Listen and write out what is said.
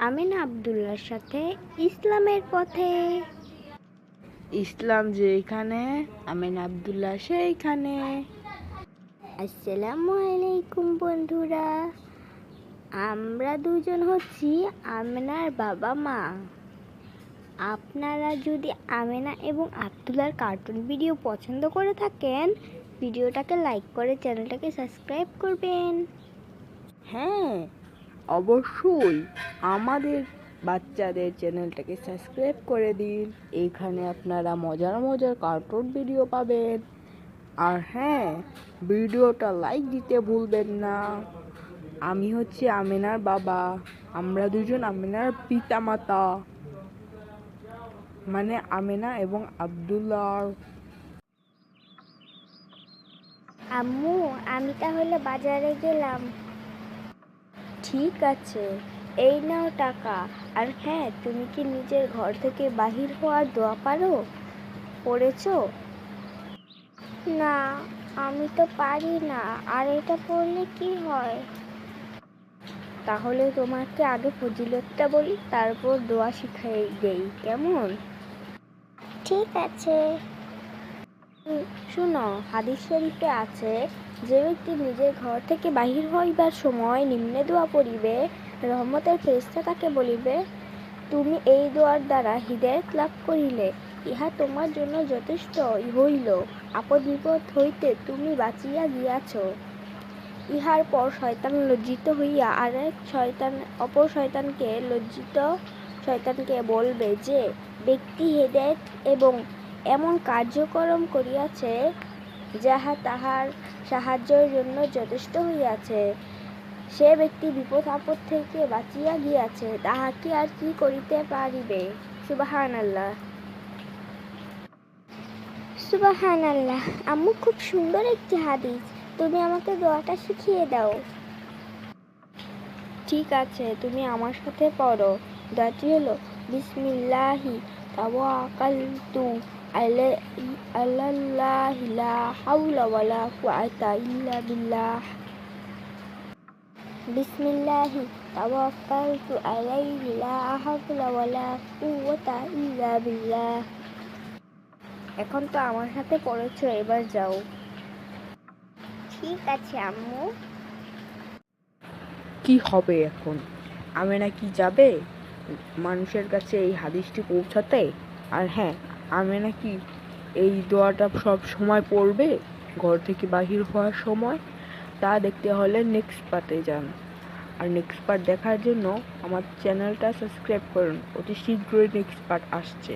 আমিনা আব্দুল্লাহর সাথে ইসলামের পথে। ইসলাম যেখানে আমিনা আব্দুল্লাহ সেইখানে। আসসালামু আলাইকুম বন্ধুরা, আমরা দুজন হচ্ছি আমিনার বাবা মা। আপনারা যদি আমিনা এবং আব্দুল্লাহর কার্টুন ভিডিও পছন্দ করে থাকেন, ভিডিওটাকে লাইক করে চ্যানেলটাকে সাবস্ক্রাইব করবেন। হ্যাঁ, অবশ্যই আমাদের বাচ্চাদের চ্যানেলটাকে সাবস্ক্রাইব করে দিন। এখানে আপনারা মজার মজার কার্টুন ভিডিও পাবেন। আর হ্যাঁ, ভিডিওটা লাইক দিতে ভুলবেন না। আমি হচ্ছি আমিনার বাবা, আমরা দুজন আমিনার পিতা মাতা, মানে আমিনা এবং আব্দুল্লাহ। আম্মু, আমি তাহলে বাজারে গেলাম। ঠিক আছে, এই নাও টাকা। আর হ্যাঁ, তুমি কি নিজের ঘর থেকে বাহির হওয়ার দোয়া পড়েছো? না, আমি তো পারি না। আর এটা পড়লে কি হয়? তাহলে তোমাকে আগে ফজিলতটা বলি, তারপর দোয়া শিখাই দেই, কেমন? ঠিক আছে। শুনো, হাদিস শরীফে আছে, যে ব্যক্তি নিজের ঘর থেকে বাহির হইবার সময় নিম্নে দোয়া পড়িবে, রহমতের ফেরেশতা তাকে বলিবে, তুমি এই দোয়ার দ্বারা হিদায়াত লাভ করিলে, ইহা তোমার জন্য যথেষ্ট হইল। আপদ বিপদ হইতে তুমি বাঁচিয়া গিয়াছ। ইহার পর শয়তান লজ্জিত হইয়া অপর শয়তানকে বলবে যে ব্যক্তি হেদায়েত এবং এমন কার্যক্রম করিয়াছে যাহা তাহার সাহায্যের জন্য যথেষ্ট হইয়াছে, সে ব্যক্তি বিপদ আপদ থেকে বাঁচিয়া গিয়াছে, তাহাকে আর কি করিতে পারিবে? সুবহানাল্লাহ। সুবহানাল্লাহ। আম্মু, খুব সুন্দর একটি হাদিস, তুমি আমাকে দোয়াটা শিখিয়ে দাও। ঠিক আছে, তুমি আমার সাথে পড়ো। দোয়াটি হলো, বিসমিল্লাহি তাওয়াক্কালতু আলাল্লাহি লা হাওলা ওয়ালা কুওয়াতা ইল্লা বিল্লাহ। বিসমিল্লাহি তাওয়াক্কালতু আলাইহি লা হাওলা ওয়ালা কুওয়াতা ইল্লা বিল্লাহ। এখন তো আমার সাথে পড়েছো, এবার যাও। ঠিক আছে আম্মু। কি হবে এখন? আমিনা কি যাবে মানুষের কাছে এই হাদিসটি পৌঁছাতে? আর হ্যাঁ, আমিনা কি এই দোয়াটা সব সময় পড়বে ঘর থেকে বাহির হওয়ার সময়? তা দেখতে হলে নেক্সট পার্টে যান। আর নেক্সট পার্ট দেখার জন্য আমার চ্যানেলটা সাবস্ক্রাইব করুন, অতি শীঘ্রই নেক্সট পার্ট আসছে।